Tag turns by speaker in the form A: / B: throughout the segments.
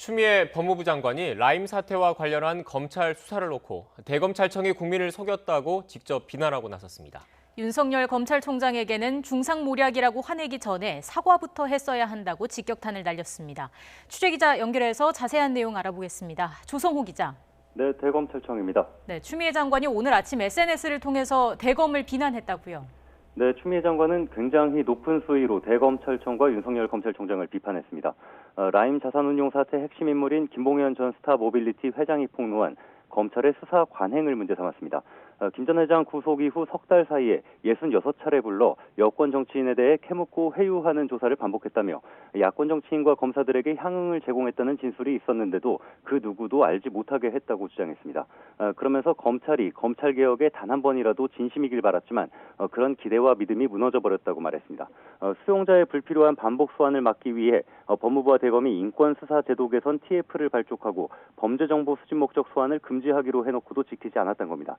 A: 추미애 법무부 장관이 라임 사태와 관련한 검찰 수사를 놓고 대검찰청이 국민을 속였다고 직접 비난하고 나섰습니다.
B: 윤석열 검찰총장에게는 중상모략이라고 화내기 전에 사과부터 했어야 한다고 직격탄을 날렸습니다. 취재기자 연결해서 자세한 내용 알아보겠습니다. 조성호 기자.
C: 네, 대검찰청입니다.
B: 네, 추미애 장관이 오늘 아침 SNS를 통해서 대검을 비난했다고요.
C: 네, 추미애 장관은 굉장히 높은 수위로 대검찰청과 윤석열 검찰총장을 비판했습니다. 라임 자산운용 사태 핵심 인물인 김봉현 전 스타모빌리티 회장이 폭로한 검찰의 수사 관행을 문제 삼았습니다. 김 전 회장 구속 이후 석 달 사이에 66차례 불러 여권 정치인에 대해 캐묻고 회유하는 조사를 반복했다며 야권 정치인과 검사들에게 향응을 제공했다는 진술이 있었는데도 그 누구도 알지 못하게 했다고 주장했습니다. 그러면서 검찰이 검찰개혁에 단 한 번이라도 진심이길 바랐지만 그런 기대와 믿음이 무너져버렸다고 말했습니다. 수용자의 불필요한 반복 소환을 막기 위해 법무부와 대검이 인권수사제도 개선 TF를 발족하고 범죄정보 수집 목적 소환을 금지하기로 해놓고도 지키지 않았던 겁니다.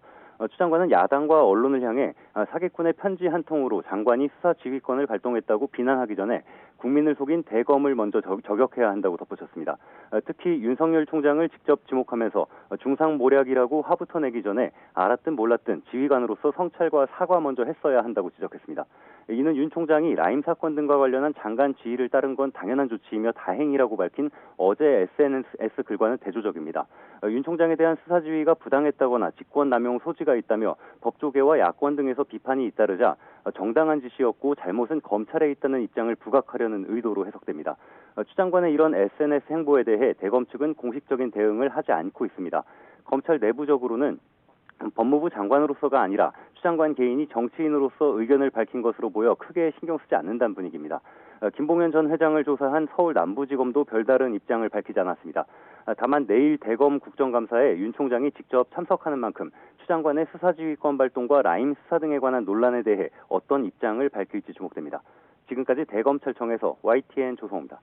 C: 추 장관은 야당과 언론을 향해 사기꾼의 편지 한 통으로 장관이 수사 지휘권을 발동했다고 비난하기 전에 국민을 속인 대검을 먼저 저격해야 한다고 덧붙였습니다. 특히 윤석열 총장을 직접 지목하면서 중상모략이라고 화부터 내기 전에 알았든 몰랐든 지휘관으로서 성찰과 사과 먼저 했어야 한다고 지적했습니다. 이는 윤 총장이 라임 사건 등과 관련한 장관 지휘를 따른 건 당연한 조치이며 다행이라고 밝힌 어제 SNS 글과는 대조적입니다. 윤 총장에 대한 수사 지휘가 부당했다거나 직권 남용 소지가 있다며 법조계와 야권 등에서 비판이 잇따르자 정당한 지시였고 잘못은 검찰에 있다는 입장을 부각하려는 의도로 해석됩니다. 추 장관의 이런 SNS 행보에 대해 대검 측은 공식적인 대응을 하지 않고 있습니다. 검찰 내부적으로는 법무부 장관으로서가 아니라 추 장관 개인이 정치인으로서 의견을 밝힌 것으로 보여 크게 신경 쓰지 않는다는 분위기입니다. 김봉현 전 회장을 조사한 서울 남부지검도 별다른 입장을 밝히지 않았습니다. 다만 내일 대검 국정감사에 윤 총장이 직접 참석하는 만큼 추 장관의 수사지휘권 발동과 라임 수사 등에 관한 논란에 대해 어떤 입장을 밝힐지 주목됩니다. 지금까지 대검찰청에서 YTN 조성호입니다.